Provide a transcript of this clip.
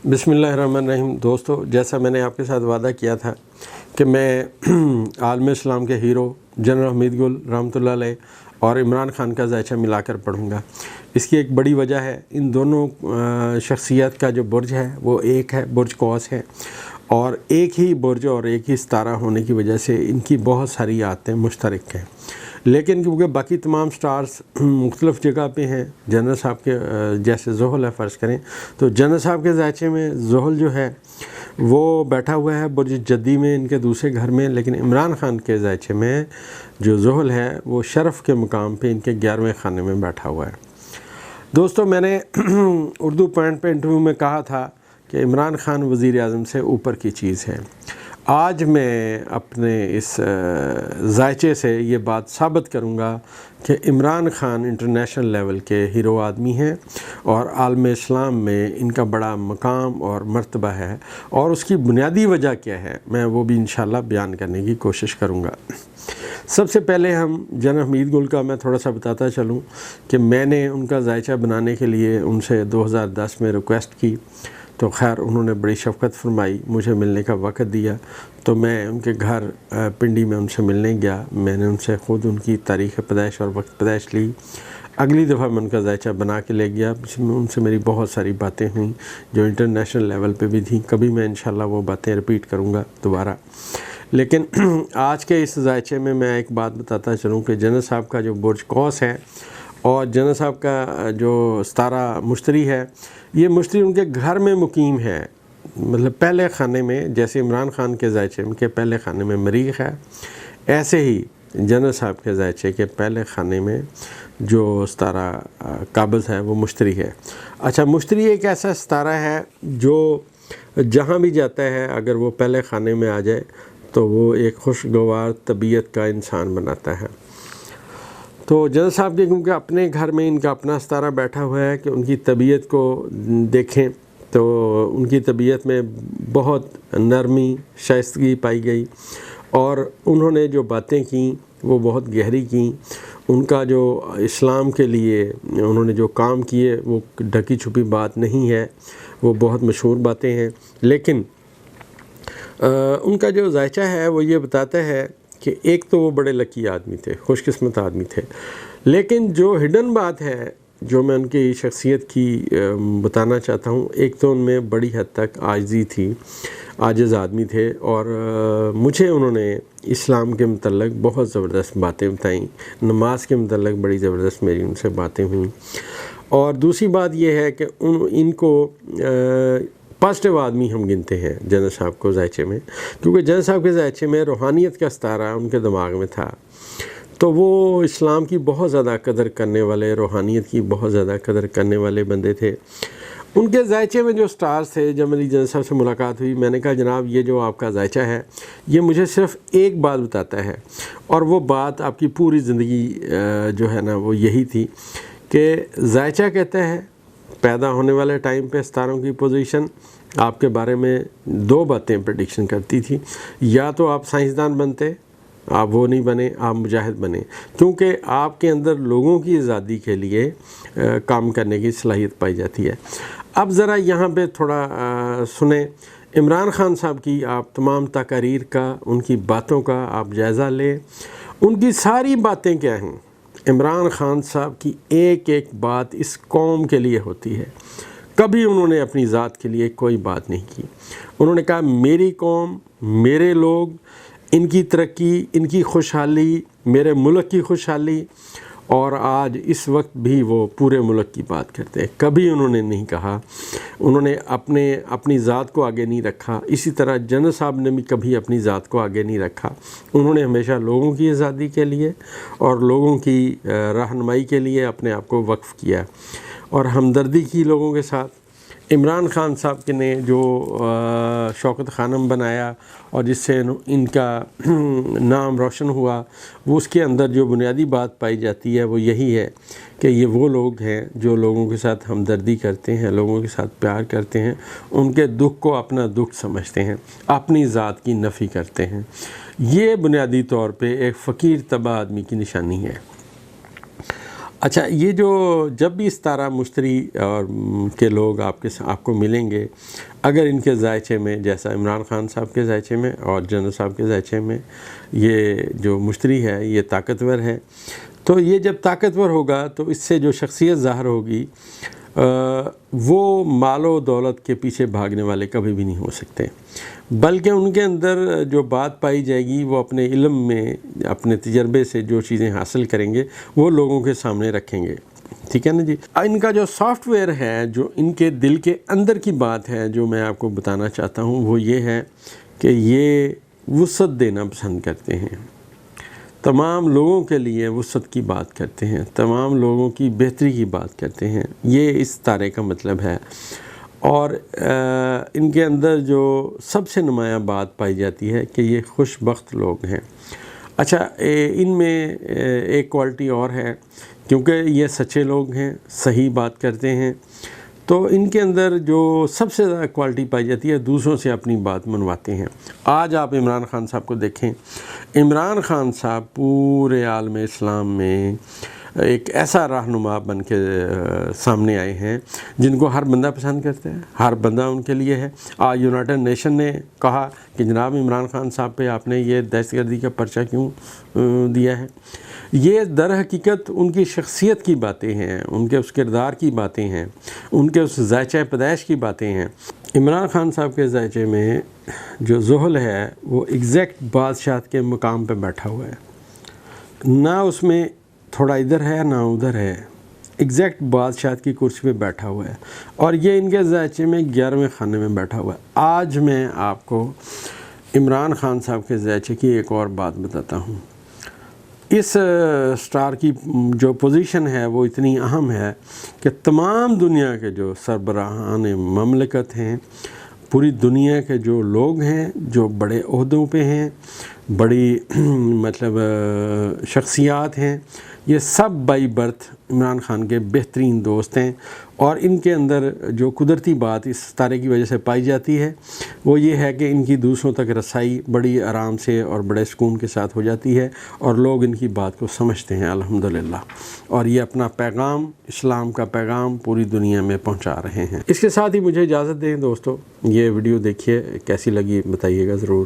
بسم اللہ الرحمن الرحیم۔ دوستو، جیسا میں نے آپ کے ساتھ وعدہ کیا تھا کہ میں عالم اسلام کے ہیرو جنرل حمید گل رحمۃ اللہ علیہ اور عمران خان کا ذائچہ ملا کر پڑھوں گا۔ اس کی ایک بڑی وجہ ہے، ان دونوں شخصیت کا جو برج ہے وہ ایک ہے، برج قوس ہے، اور ایک ہی برج اور ایک ہی ستارہ ہونے کی وجہ سے ان کی بہت ساری عادتیں مشترک ہیں، لیکن کیونکہ باقی تمام سٹارز مختلف جگہ پہ ہیں، جنرل صاحب کے جیسے زحل ہے فرض کریں، تو جنرل صاحب کے ذائچے میں زحل جو ہے وہ بیٹھا ہوا ہے برج جدی میں ان کے دوسرے گھر میں، لیکن عمران خان کے ذائچے میں جو زحل ہے وہ شرف کے مقام پہ ان کے 11ویں خانے میں بیٹھا ہوا ہے۔ دوستو، میں نے اردو پوائنٹ پہ انٹرویو میں کہا تھا کہ عمران خان وزیر اعظم سے اوپر کی چیز ہے۔ آج میں اپنے اس ذائچے سے یہ بات ثابت کروں گا کہ عمران خان انٹرنیشنل لیول کے ہیرو آدمی ہیں اور عالم اسلام میں ان کا بڑا مقام اور مرتبہ ہے، اور اس کی بنیادی وجہ کیا ہے میں وہ بھی انشاءاللہ بیان کرنے کی کوشش کروں گا۔ سب سے پہلے ہم جنرل حمید گل کا میں تھوڑا سا بتاتا چلوں کہ میں نے ان کا ذائچہ بنانے کے لیے ان سے 2010 میں ریکویسٹ کی، تو خیر انہوں نے بڑی شفقت فرمائی، مجھے ملنے کا وقت دیا، تو میں ان کے گھر پنڈی میں ان سے ملنے گیا۔ میں نے ان سے خود ان کی تاریخ پیدائش اور وقت پیدائش لی۔ اگلی دفعہ میں ان کا ذائچہ بنا کے لے گیا، جس میں ان سے میری بہت ساری باتیں ہوئیں جو انٹرنیشنل لیول پہ بھی تھیں۔ کبھی میں انشاءاللہ وہ باتیں رپیٹ کروں گا دوبارہ، لیکن آج کے اس ذائچے میں میں ایک بات بتاتا چلوں کہ جنرل صاحب کا جو برج قوس ہے اور جنرل صاحب کا جو ستارہ مشتری ہے، یہ مشتری ان کے گھر میں مقیم ہے، مطلب پہلے خانے میں، جیسے عمران خان کے ذائچے کے پہلے خانے میں مریخ ہے، ایسے ہی جنرل صاحب کے ذائچے کے پہلے خانے میں جو ستارہ قابض ہے وہ مشتری ہے۔ اچھا، مشتری ایک ایسا ستارہ ہے جو جہاں بھی جاتا ہے اگر وہ پہلے خانے میں آ جائے تو وہ ایک خوشگوار طبیعت کا انسان بناتا ہے۔ تو جنرل صاحب کے کیونکہ اپنے گھر میں ان کا اپنا ستارہ بیٹھا ہوا ہے کہ ان کی طبیعت کو دیکھیں تو ان کی طبیعت میں بہت نرمی، شائستگی پائی گئی، اور انہوں نے جو باتیں کیں وہ بہت گہری کیں۔ ان کا جو اسلام کے لیے انہوں نے جو کام کیے وہ ڈھکی چھپی بات نہیں ہے، وہ بہت مشہور باتیں ہیں، لیکن ان کا جو ذائچہ ہے وہ یہ بتاتا ہے کہ ایک تو وہ بڑے لکی آدمی تھے، خوش قسمت آدمی تھے، لیکن جو ہڈن بات ہے جو میں ان کی شخصیت کی بتانا چاہتا ہوں، ایک تو ان میں بڑی حد تک عاجزی تھی، عاجز آدمی تھے، اور مجھے انہوں نے اسلام کے متعلق بہت زبردست باتیں بتائیں، نماز کے متعلق بڑی زبردست میری ان سے باتیں ہوئیں۔ اور دوسری بات یہ ہے کہ ان کو پازیٹیو آدمی ہم گنتے ہیں جنرل صاحب کو ذائچے میں، کیونکہ جنرل صاحب کے ذائچے میں روحانیت کا ستارہ ان کے دماغ میں تھا، تو وہ اسلام کی بہت زیادہ قدر کرنے والے، روحانیت کی بہت زیادہ قدر کرنے والے بندے تھے۔ ان کے ذائچے میں جو سٹارز تھے، جب میری جنرل صاحب سے ملاقات ہوئی میں نے کہا جناب یہ جو آپ کا ذائچہ ہے یہ مجھے صرف ایک بات بتاتا ہے، اور وہ بات آپ کی پوری زندگی جو ہے نا وہ یہی تھی کہ ذائچہ کہتا ہے پیدا ہونے والے ٹائم پہ ستاروں کی پوزیشن آپ کے بارے میں دو باتیں پریڈکشن کرتی تھی، یا تو آپ سائنسدان بنتے، آپ وہ نہیں بنے، آپ مجاہد بنے، کیونکہ آپ کے اندر لوگوں کی آزادی کے لیے کام کرنے کی صلاحیت پائی جاتی ہے۔ اب ذرا یہاں پہ تھوڑا سنیں عمران خان صاحب کی آپ تمام تقاریر کا، ان کی باتوں کا آپ جائزہ لیں، ان کی ساری باتیں کیا ہیں۔ عمران خان صاحب کی ایک ایک بات اس قوم کے لیے ہوتی ہے، کبھی انہوں نے اپنی ذات کے لیے کوئی بات نہیں کی۔ انہوں نے کہا میری قوم، میرے لوگ، ان کی ترقی، ان کی خوشحالی، میرے ملک کی خوشحالی، اور آج اس وقت بھی وہ پورے ملک کی بات کرتے ہیں۔ کبھی انہوں نے نہیں کہا، انہوں نے اپنی ذات کو آگے نہیں رکھا۔ اسی طرح جنرل صاحب نے بھی کبھی اپنی ذات کو آگے نہیں رکھا، انہوں نے ہمیشہ لوگوں کی آزادی کے لیے اور لوگوں کی رہنمائی کے لیے اپنے آپ کو وقف کیا اور ہمدردی کی لوگوں کے ساتھ۔ عمران خان صاحب نے جو شوکت خانم بنایا اور جس سے ان کا نام روشن ہوا، وہ اس کے اندر جو بنیادی بات پائی جاتی ہے وہ یہی ہے کہ یہ وہ لوگ ہیں جو لوگوں کے ساتھ ہمدردی کرتے ہیں، لوگوں کے ساتھ پیار کرتے ہیں، ان کے دکھ کو اپنا دکھ سمجھتے ہیں، اپنی ذات کی نفی کرتے ہیں۔ یہ بنیادی طور پہ ایک فقیر طبع آدمی کی نشانی ہے۔ اچھا، یہ جو جب بھی اس طرح مشتری اور کے لوگ آپ کو ملیں گے، اگر ان کے ذائچے میں جیسا عمران خان صاحب کے ذائچے میں اور جنرل صاحب کے ذائچے میں یہ جو مشتری ہے یہ طاقتور ہے، تو یہ جب طاقتور ہوگا تو اس سے جو شخصیت ظاہر ہوگی وہ مال و دولت کے پیچھے بھاگنے والے کبھی بھی نہیں ہو سکتے، بلکہ ان کے اندر جو بات پائی جائے گی وہ اپنے علم میں، اپنے تجربے سے جو چیزیں حاصل کریں گے وہ لوگوں کے سامنے رکھیں گے، ٹھیک ہے نا جی۔ ان کا جو سافٹ ویئر ہے، جو ان کے دل کے اندر کی بات ہے جو میں آپ کو بتانا چاہتا ہوں وہ یہ ہے کہ یہ وسعت دینا پسند کرتے ہیں، تمام لوگوں کے لیے وسعت کی بات کرتے ہیں، تمام لوگوں کی بہتری کی بات کرتے ہیں، یہ اس تارے کا مطلب ہے۔ اور ان کے اندر جو سب سے نمایاں بات پائی جاتی ہے کہ یہ خوش بخت لوگ ہیں۔ اچھا، ان میں ایک کوالٹی اور ہے، کیونکہ یہ سچے لوگ ہیں، صحیح بات کرتے ہیں، تو ان کے اندر جو سب سے زیادہ کوالٹی پائی جاتی ہے دوسروں سے اپنی بات منواتے ہیں۔ آج آپ عمران خان صاحب کو دیکھیں، عمران خان صاحب پورے عالم اسلام میں ایک ایسا رہنما بن کے سامنے آئے ہیں جن کو ہر بندہ پسند کرتا ہے، ہر بندہ ان کے لیے ہے۔ آج یونائٹڈ نیشن نے کہا کہ جناب عمران خان صاحب پہ آپ نے یہ دہشت گردی کا پرچہ کیوں دیا ہے؟ یہ در حقیقت ان کی شخصیت کی باتیں ہیں، ان کے اس کردار کی باتیں ہیں، ان کے اس ذائچہ پیدائش کی باتیں ہیں۔ عمران خان صاحب کے ذائچے میں جو ذہل ہے وہ ایگزیکٹ بادشاہت کے مقام پہ بیٹھا ہوا ہے، نہ اس میں تھوڑا ادھر ہے نہ ادھر ہے، ایگزیکٹ بادشاہت کی کرسی پہ بیٹھا ہوا ہے، اور یہ ان کے ذائچے میں 11ویں خانے میں بیٹھا ہوا ہے۔ آج میں آپ کو عمران خان صاحب کے ذائچے کی ایک اور بات بتاتا ہوں۔ اس سٹار کی جو پوزیشن ہے وہ اتنی اہم ہے کہ تمام دنیا کے جو سربراہان مملکت ہیں، پوری دنیا کے جو لوگ ہیں جو بڑے عہدوں پہ ہیں، بڑی مطلب شخصیات ہیں، یہ سب بائی برتھ عمران خان کے بہترین دوست ہیں، اور ان کے اندر جو قدرتی بات اس ستارے کی وجہ سے پائی جاتی ہے وہ یہ ہے کہ ان کی دوسروں تک رسائی بڑی آرام سے اور بڑے سکون کے ساتھ ہو جاتی ہے، اور لوگ ان کی بات کو سمجھتے ہیں الحمدللہ، اور یہ اپنا پیغام، اسلام کا پیغام پوری دنیا میں پہنچا رہے ہیں۔ اس کے ساتھ ہی مجھے اجازت دیں دوستو، یہ ویڈیو دیکھیے، کیسی لگی بتائیے گا ضرور۔